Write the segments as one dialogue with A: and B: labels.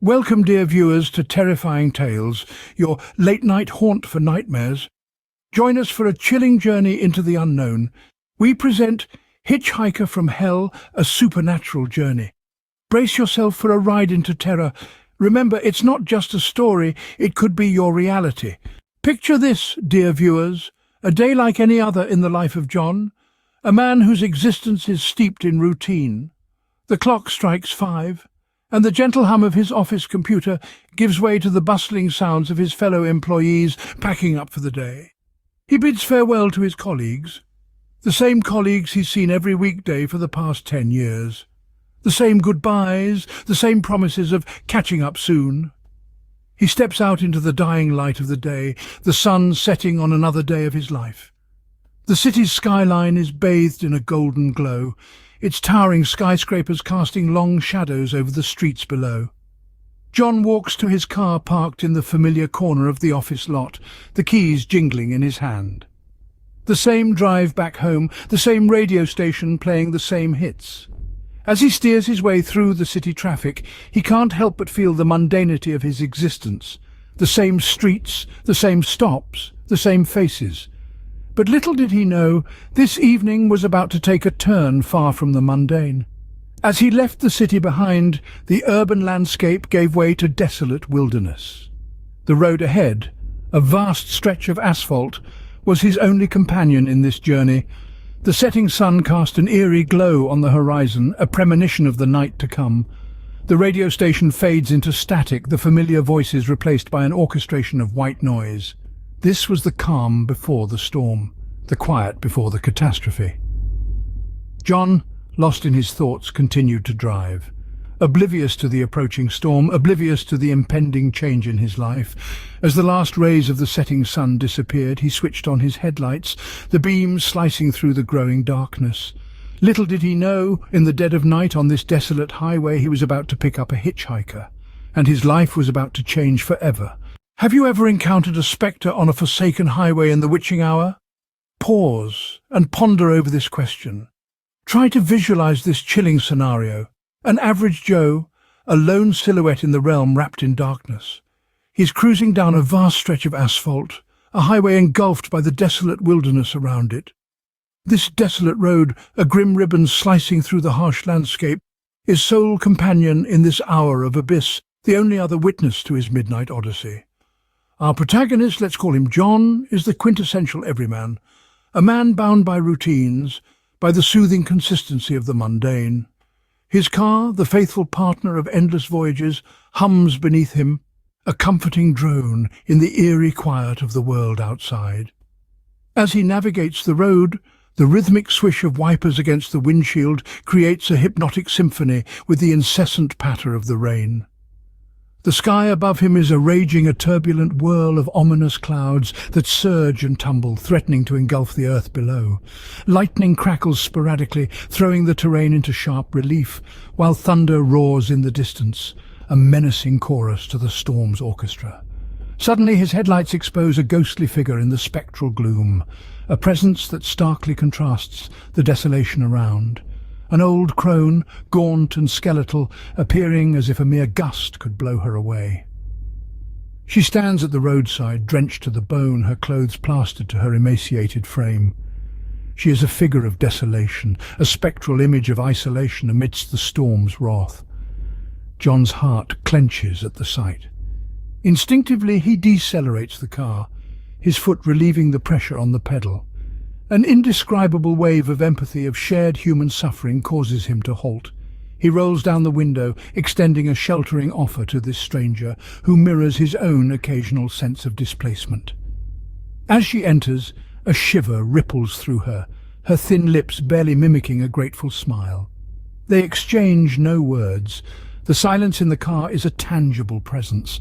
A: Welcome, dear viewers, to Terrifying Tales, your late-night haunt for nightmares. Join us for a chilling journey into the unknown. We present Hitchhiker from Hell, a supernatural journey. Brace yourself for a ride into terror. Remember, it's not just a story, it could be your reality. Picture this, dear viewers, a day like any other in the life of John, a man whose existence is steeped in routine. The clock strikes 5. And the gentle hum of his office computer gives way to the bustling sounds of his fellow employees packing up for the day. He bids farewell to his colleagues, the same colleagues he's seen every weekday for the past 10 years. The same goodbyes, the same promises of catching up soon. He steps out into the dying light of the day, the sun setting on another day of his life. The city's skyline is bathed in a golden glow, its towering skyscrapers casting long shadows over the streets below. John walks to his car parked in the familiar corner of the office lot, the keys jingling in his hand. The same drive back home, the same radio station playing the same hits. As he steers his way through the city traffic, he can't help but feel the mundanity of his existence. The same streets, the same stops, the same faces. But little did he know, this evening was about to take a turn far from the mundane. As he left the city behind, the urban landscape gave way to desolate wilderness. The road ahead, a vast stretch of asphalt, was his only companion in this journey. The setting sun cast an eerie glow on the horizon, a premonition of the night to come. The radio station fades into static, the familiar voices replaced by an orchestration of white noise. This was the calm before the storm, the quiet before the catastrophe. John, lost in his thoughts, continued to drive. Oblivious to the approaching storm, oblivious to the impending change in his life. As the last rays of the setting sun disappeared, he switched on his headlights, the beams slicing through the growing darkness. Little did he know, in the dead of night on this desolate highway, he was about to pick up a hitchhiker, and his life was about to change forever. Have you ever encountered a spectre on a forsaken highway in the witching hour? Pause and ponder over this question. Try to visualize this chilling scenario. An average Joe, a lone silhouette in the realm wrapped in darkness. He's cruising down a vast stretch of asphalt, a highway engulfed by the desolate wilderness around it. This desolate road, a grim ribbon slicing through the harsh landscape, is sole companion in this hour of abyss, the only other witness to his midnight odyssey. Our protagonist, let's call him John, is the quintessential everyman, a man bound by routines, by the soothing consistency of the mundane. His car, the faithful partner of endless voyages, hums beneath him, a comforting drone in the eerie quiet of the world outside. As he navigates the road, the rhythmic swish of wipers against the windshield creates a hypnotic symphony with the incessant patter of the rain. The sky above him is a turbulent whirl of ominous clouds that surge and tumble, threatening to engulf the earth below. Lightning crackles sporadically, throwing the terrain into sharp relief, while thunder roars in the distance, a menacing chorus to the storm's orchestra. Suddenly his headlights expose a ghostly figure in the spectral gloom, a presence that starkly contrasts the desolation around. An old crone, gaunt and skeletal, appearing as if a mere gust could blow her away. She stands at the roadside, drenched to the bone, her clothes plastered to her emaciated frame. She is a figure of desolation, a spectral image of isolation amidst the storm's wrath. John's heart clenches at the sight. Instinctively he decelerates the car, his foot relieving the pressure on the pedal. An indescribable wave of empathy, of shared human suffering, causes him to halt. He rolls down the window, extending a sheltering offer to this stranger, who mirrors his own occasional sense of displacement. As she enters, a shiver ripples through her, her thin lips barely mimicking a grateful smile. They exchange no words. The silence in the car is a tangible presence,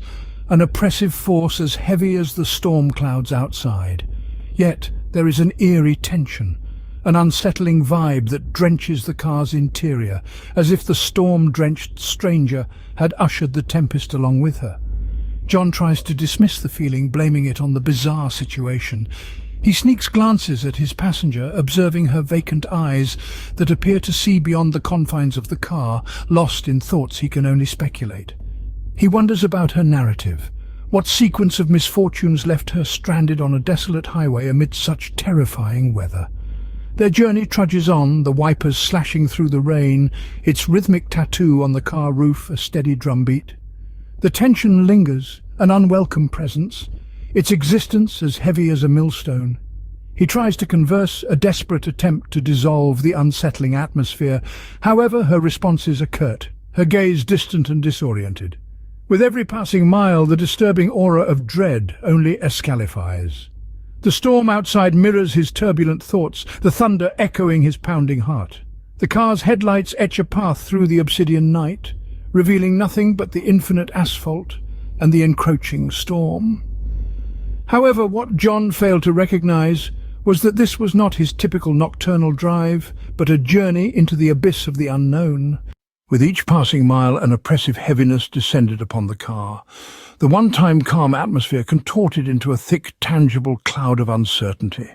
A: an oppressive force as heavy as the storm clouds outside. Yet there is an eerie tension, an unsettling vibe that drenches the car's interior, as if the storm-drenched stranger had ushered the tempest along with her. John tries to dismiss the feeling, blaming it on the bizarre situation. He sneaks glances at his passenger, observing her vacant eyes that appear to see beyond the confines of the car, lost in thoughts he can only speculate. He wonders about her narrative. What sequence of misfortunes left her stranded on a desolate highway amid such terrifying weather? Their journey trudges on, the wipers slashing through the rain, its rhythmic tattoo on the car roof a steady drumbeat. The tension lingers, an unwelcome presence, its existence as heavy as a millstone. He tries to converse, a desperate attempt to dissolve the unsettling atmosphere. However, her responses are curt, her gaze distant and disoriented. With every passing mile, the disturbing aura of dread only escalifies. The storm outside mirrors his turbulent thoughts, the thunder echoing his pounding heart. The car's headlights etch a path through the obsidian night, revealing nothing but the infinite asphalt and the encroaching storm. However, what John failed to recognize was that this was not his typical nocturnal drive, but a journey into the abyss of the unknown. With each passing mile, an oppressive heaviness descended upon the car. The one-time calm atmosphere contorted into a thick, tangible cloud of uncertainty.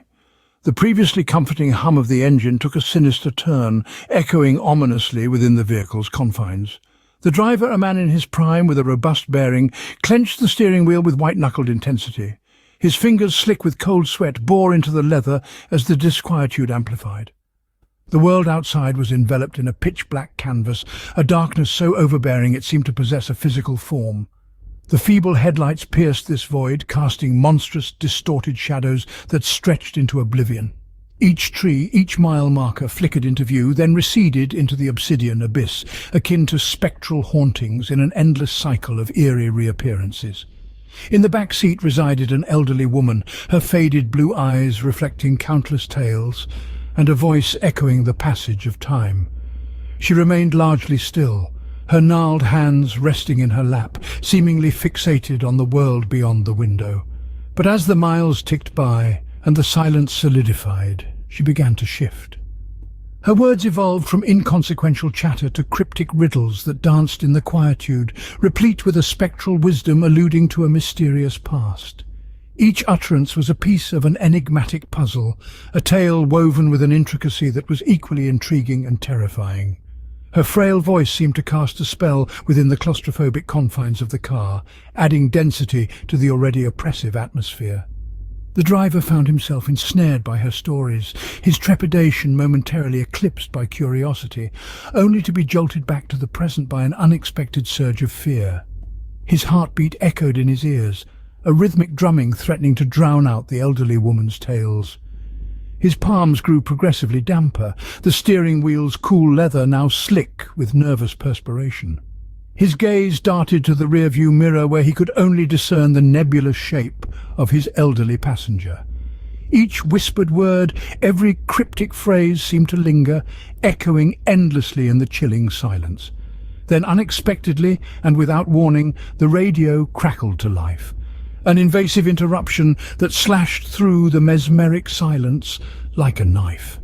A: The previously comforting hum of the engine took a sinister turn, echoing ominously within the vehicle's confines. The driver, a man in his prime with a robust bearing, clenched the steering wheel with white-knuckled intensity. His fingers, slick with cold sweat, bore into the leather as the disquietude amplified. The world outside was enveloped in a pitch-black canvas, a darkness so overbearing it seemed to possess a physical form. The feeble headlights pierced this void, casting monstrous, distorted shadows that stretched into oblivion. Each tree, each mile marker flickered into view, then receded into the obsidian abyss, akin to spectral hauntings in an endless cycle of eerie reappearances. In the back seat resided an elderly woman, her faded blue eyes reflecting countless tales, and a voice echoing the passage of time. She remained largely still, her gnarled hands resting in her lap, seemingly fixated on the world beyond the window. But as the miles ticked by and the silence solidified, she began to shift. Her words evolved from inconsequential chatter to cryptic riddles that danced in the quietude, replete with a spectral wisdom alluding to a mysterious past. Each utterance was a piece of an enigmatic puzzle, a tale woven with an intricacy that was equally intriguing and terrifying. Her frail voice seemed to cast a spell within the claustrophobic confines of the car, adding density to the already oppressive atmosphere. The driver found himself ensnared by her stories, his trepidation momentarily eclipsed by curiosity, only to be jolted back to the present by an unexpected surge of fear. His heartbeat echoed in his ears, a rhythmic drumming threatening to drown out the elderly woman's tales. His palms grew progressively damper, the steering wheel's cool leather now slick with nervous perspiration. His gaze darted to the rearview mirror where he could only discern the nebulous shape of his elderly passenger. Each whispered word, every cryptic phrase seemed to linger, echoing endlessly in the chilling silence. Then unexpectedly and without warning, the radio crackled to life. An invasive interruption that slashed through the mesmeric silence like a knife.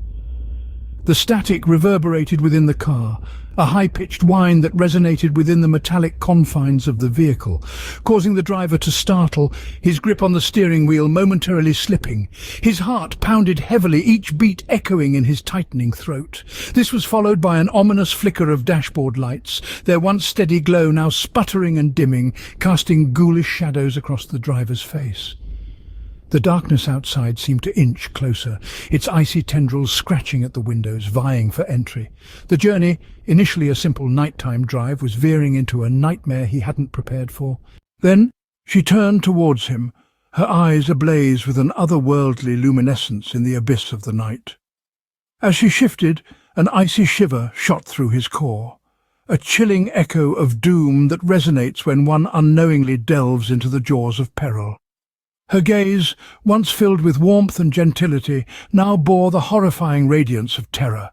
A: The static reverberated within the car, a high-pitched whine that resonated within the metallic confines of the vehicle, causing the driver to startle, his grip on the steering wheel momentarily slipping. His heart pounded heavily, each beat echoing in his tightening throat. This was followed by an ominous flicker of dashboard lights, their once steady glow now sputtering and dimming, casting ghoulish shadows across the driver's face. The darkness outside seemed to inch closer, its icy tendrils scratching at the windows, vying for entry. The journey, initially a simple nighttime drive, was veering into a nightmare he hadn't prepared for. Then she turned towards him, her eyes ablaze with an otherworldly luminescence in the abyss of the night. As she shifted, an icy shiver shot through his core, a chilling echo of doom that resonates when one unknowingly delves into the jaws of peril. Her gaze, once filled with warmth and gentility, now bore the horrifying radiance of terror,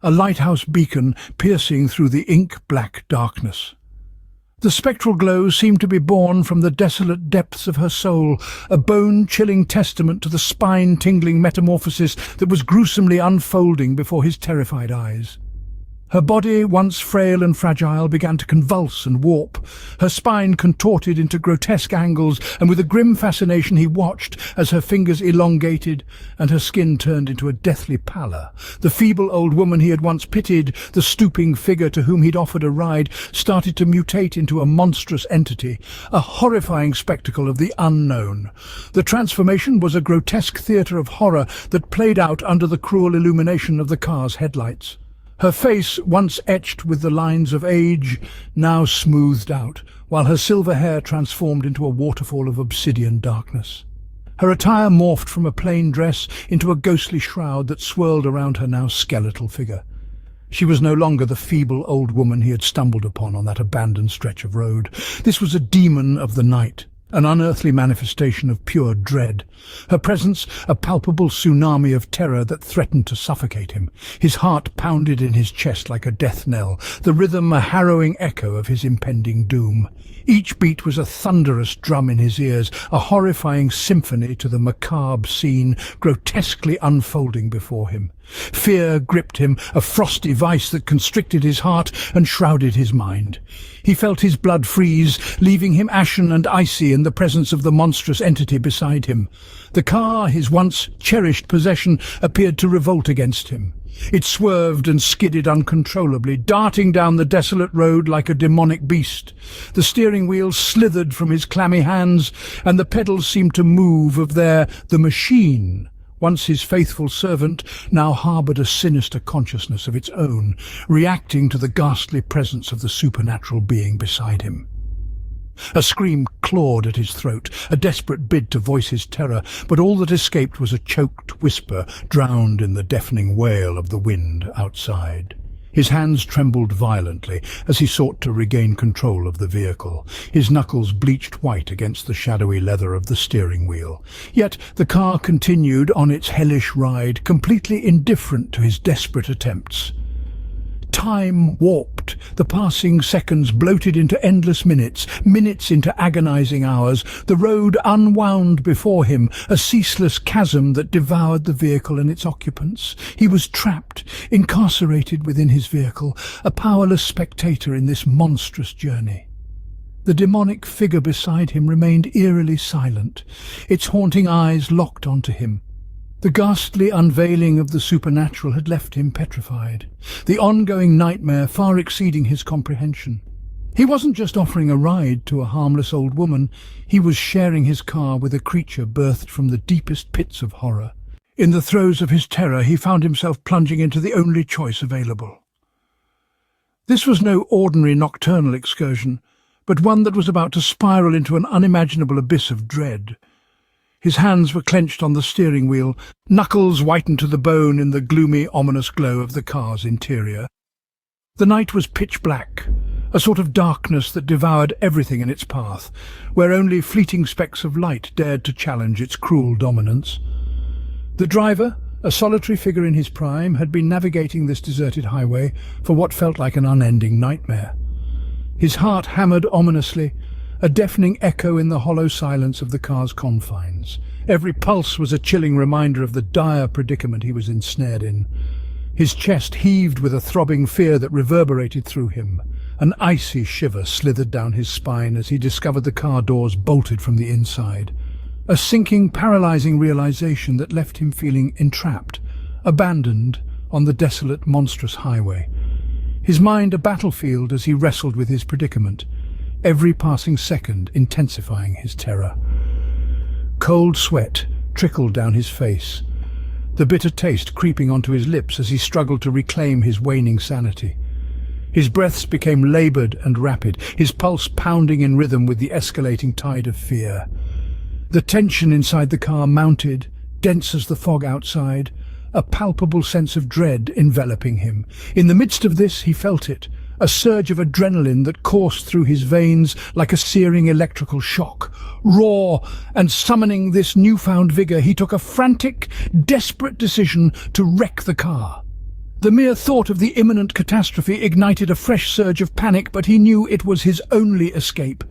A: a lighthouse beacon piercing through the ink-black darkness. The spectral glow seemed to be born from the desolate depths of her soul, a bone-chilling testament to the spine-tingling metamorphosis that was gruesomely unfolding before his terrified eyes. Her body, once frail and fragile, began to convulse and warp. Her spine contorted into grotesque angles, and with a grim fascination he watched as her fingers elongated and her skin turned into a deathly pallor. The feeble old woman he had once pitied, the stooping figure to whom he'd offered a ride, started to mutate into a monstrous entity, a horrifying spectacle of the unknown. The transformation was a grotesque theatre of horror that played out under the cruel illumination of the car's headlights. Her face, once etched with the lines of age, now smoothed out, while her silver hair transformed into a waterfall of obsidian darkness. Her attire morphed from a plain dress into a ghostly shroud that swirled around her now skeletal figure. She was no longer the feeble old woman he had stumbled upon on that abandoned stretch of road. This was a demon of the night, an unearthly manifestation of pure dread. Her presence, a palpable tsunami of terror that threatened to suffocate him. His heart pounded in his chest like a death knell, the rhythm a harrowing echo of his impending doom. Each beat was a thunderous drum in his ears, a horrifying symphony to the macabre scene grotesquely unfolding before him. Fear gripped him, a frosty vice that constricted his heart and shrouded his mind. He felt his blood freeze, leaving him ashen and icy in the presence of the monstrous entity beside him. The car, his once cherished possession, appeared to revolt against him. It swerved and skidded uncontrollably, darting down the desolate road like a demonic beast. The steering wheel slithered from his clammy hands, and the pedals seemed to move the machine, once his faithful servant, now harboured a sinister consciousness of its own, reacting to the ghastly presence of the supernatural being beside him. A scream clawed at his throat, a desperate bid to voice his terror, but all that escaped was a choked whisper, drowned in the deafening wail of the wind outside. His hands trembled violently as he sought to regain control of the vehicle, his knuckles bleached white against the shadowy leather of the steering wheel. Yet the car continued on its hellish ride, completely indifferent to his desperate attempts. Time warped. The passing seconds bloated into endless minutes, minutes into agonizing hours. The road unwound before him, a ceaseless chasm that devoured the vehicle and its occupants. He was trapped, incarcerated within his vehicle, a powerless spectator in this monstrous journey. The demonic figure beside him remained eerily silent, its haunting eyes locked onto him. The ghastly unveiling of the supernatural had left him petrified, the ongoing nightmare far exceeding his comprehension. He wasn't just offering a ride to a harmless old woman, he was sharing his car with a creature birthed from the deepest pits of horror. In the throes of his terror, he found himself plunging into the only choice available. This was no ordinary nocturnal excursion, but one that was about to spiral into an unimaginable abyss of dread. His hands were clenched on the steering wheel, knuckles whitened to the bone in the gloomy, ominous glow of the car's interior. The night was pitch black, a sort of darkness that devoured everything in its path, where only fleeting specks of light dared to challenge its cruel dominance. The driver, a solitary figure in his prime, had been navigating this deserted highway for what felt like an unending nightmare. His heart hammered ominously, a deafening echo in the hollow silence of the car's confines. Every pulse was a chilling reminder of the dire predicament he was ensnared in. His chest heaved with a throbbing fear that reverberated through him. An icy shiver slithered down his spine as he discovered the car doors bolted from the inside. A sinking, paralyzing realization that left him feeling entrapped, abandoned on the desolate, monstrous highway. His mind a battlefield as he wrestled with his predicament, every passing second intensifying his terror. Cold sweat trickled down his face, the bitter taste creeping onto his lips as he struggled to reclaim his waning sanity. His breaths became laboured and rapid, his pulse pounding in rhythm with the escalating tide of fear. The tension inside the car mounted, dense as the fog outside, a palpable sense of dread enveloping him. In the midst of this, he felt it, a surge of adrenaline that coursed through his veins like a searing electrical shock. Raw and summoning this newfound vigour, he took a frantic, desperate decision to wreck the car. The mere thought of the imminent catastrophe ignited a fresh surge of panic, but he knew it was his only escape.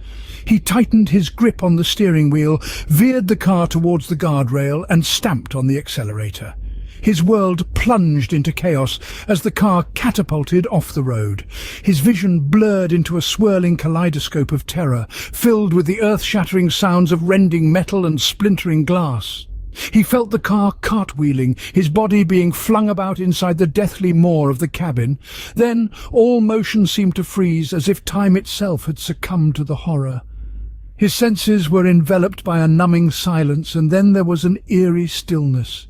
A: He tightened his grip on the steering wheel, veered the car towards the guardrail, and stamped on the accelerator. His world plunged into chaos as the car catapulted off the road. His vision blurred into a swirling kaleidoscope of terror, filled with the earth-shattering sounds of rending metal and splintering glass. He felt the car cartwheeling, his body being flung about inside the deathly maw of the cabin. Then all motion seemed to freeze, as if time itself had succumbed to the horror. His senses were enveloped by a numbing silence, and then there was an eerie stillness.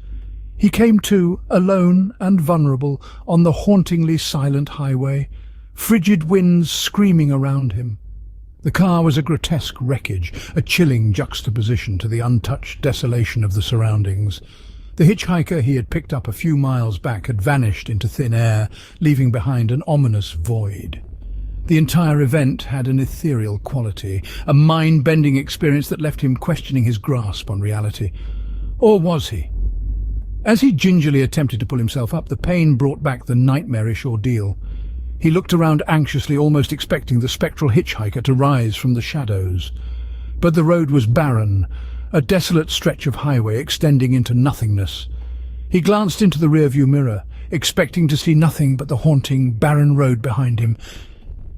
A: He came to, alone and vulnerable, on the hauntingly silent highway, frigid winds screaming around him. The car was a grotesque wreckage, a chilling juxtaposition to the untouched desolation of the surroundings. The hitchhiker he had picked up a few miles back had vanished into thin air, leaving behind an ominous void. The entire event had an ethereal quality, a mind-bending experience that left him questioning his grasp on reality. Or was he? As he gingerly attempted to pull himself up, the pain brought back the nightmarish ordeal. He looked around anxiously, almost expecting the spectral hitchhiker to rise from the shadows. But the road was barren, a desolate stretch of highway extending into nothingness. He glanced into the rearview mirror, expecting to see nothing but the haunting, barren road behind him.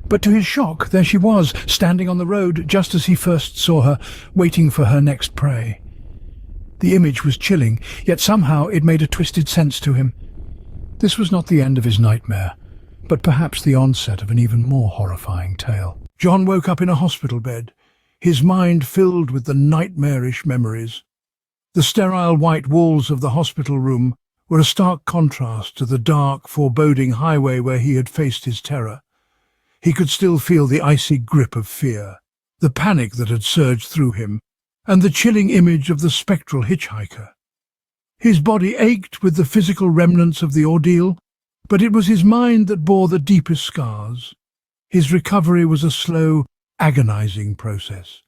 A: But to his shock, there she was, standing on the road just as he first saw her, waiting for her next prey. The image was chilling, yet somehow it made a twisted sense to him. This was not the end of his nightmare, but perhaps the onset of an even more horrifying tale. John woke up in a hospital bed, his mind filled with the nightmarish memories. The sterile white walls of the hospital room were a stark contrast to the dark, foreboding highway where he had faced his terror. He could still feel the icy grip of fear, the panic that had surged through him, and the chilling image of the spectral hitchhiker. His body ached with the physical remnants of the ordeal, but it was his mind that bore the deepest scars. His recovery was a slow, agonizing process.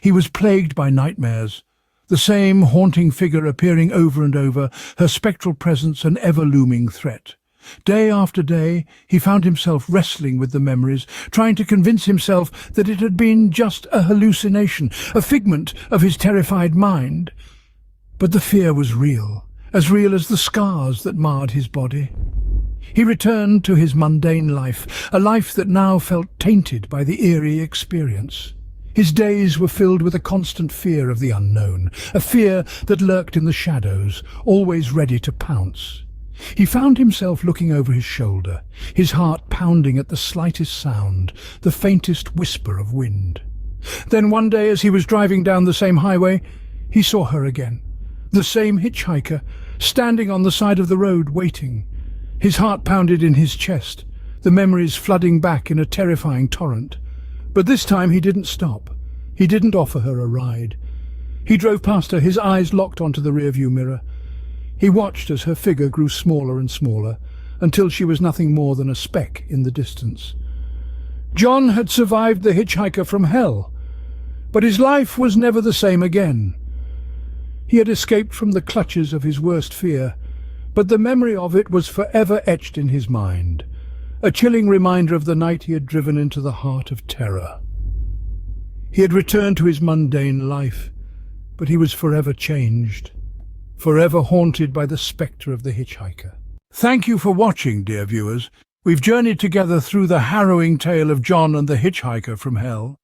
A: He was plagued by nightmares, the same haunting figure appearing over and over, her spectral presence an ever-looming threat. Day after day, he found himself wrestling with the memories, trying to convince himself that it had been just a hallucination, a figment of his terrified mind. But the fear was real as the scars that marred his body. He returned to his mundane life, a life that now felt tainted by the eerie experience. His days were filled with a constant fear of the unknown, a fear that lurked in the shadows, always ready to pounce. He found himself looking over his shoulder, his heart pounding at the slightest sound, the faintest whisper of wind. Then one day, as he was driving down the same highway, he saw her again, the same hitchhiker, standing on the side of the road waiting. His heart pounded in his chest, the memories flooding back in a terrifying torrent. But this time he didn't stop. He didn't offer her a ride. He drove past her, his eyes locked onto the rearview mirror. He watched as her figure grew smaller and smaller, until she was nothing more than a speck in the distance. John had survived the hitchhiker from hell, but his life was never the same again. He had escaped from the clutches of his worst fear, but the memory of it was forever etched in his mind, a chilling reminder of the night he had driven into the heart of terror. He had returned to his mundane life, but he was forever changed, forever haunted by the spectre of the hitchhiker. Thank you for watching, dear viewers. We've journeyed together through the harrowing tale of John and the hitchhiker from hell.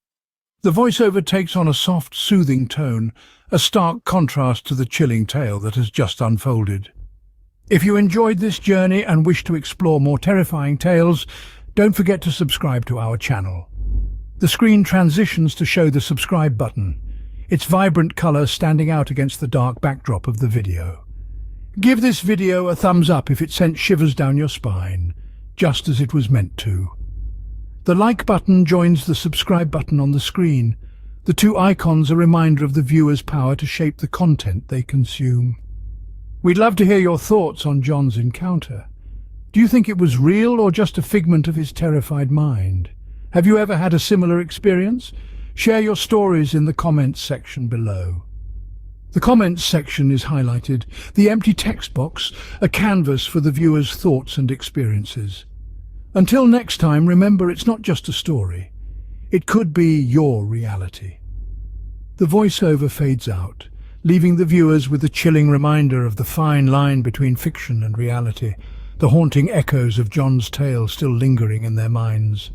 A: The voiceover takes on a soft, soothing tone, a stark contrast to the chilling tale that has just unfolded. If you enjoyed this journey and wish to explore more terrifying tales, don't forget to subscribe to our channel. The screen transitions to show the subscribe button, its vibrant colour standing out against the dark backdrop of the video. Give this video a thumbs up if it sent shivers down your spine, just as it was meant to. The like button joins the subscribe button on the screen. The two icons are a reminder of the viewer's power to shape the content they consume. We'd love to hear your thoughts on John's encounter. Do you think it was real or just a figment of his terrified mind? Have you ever had a similar experience? Share your stories in the comments section below. The comments section is highlighted, the empty text box, a canvas for the viewer's thoughts and experiences. Until next time, remember it's not just a story. It could be your reality. The voiceover fades out, leaving the viewers with a chilling reminder of the fine line between fiction and reality, the haunting echoes of John's tale still lingering in their minds.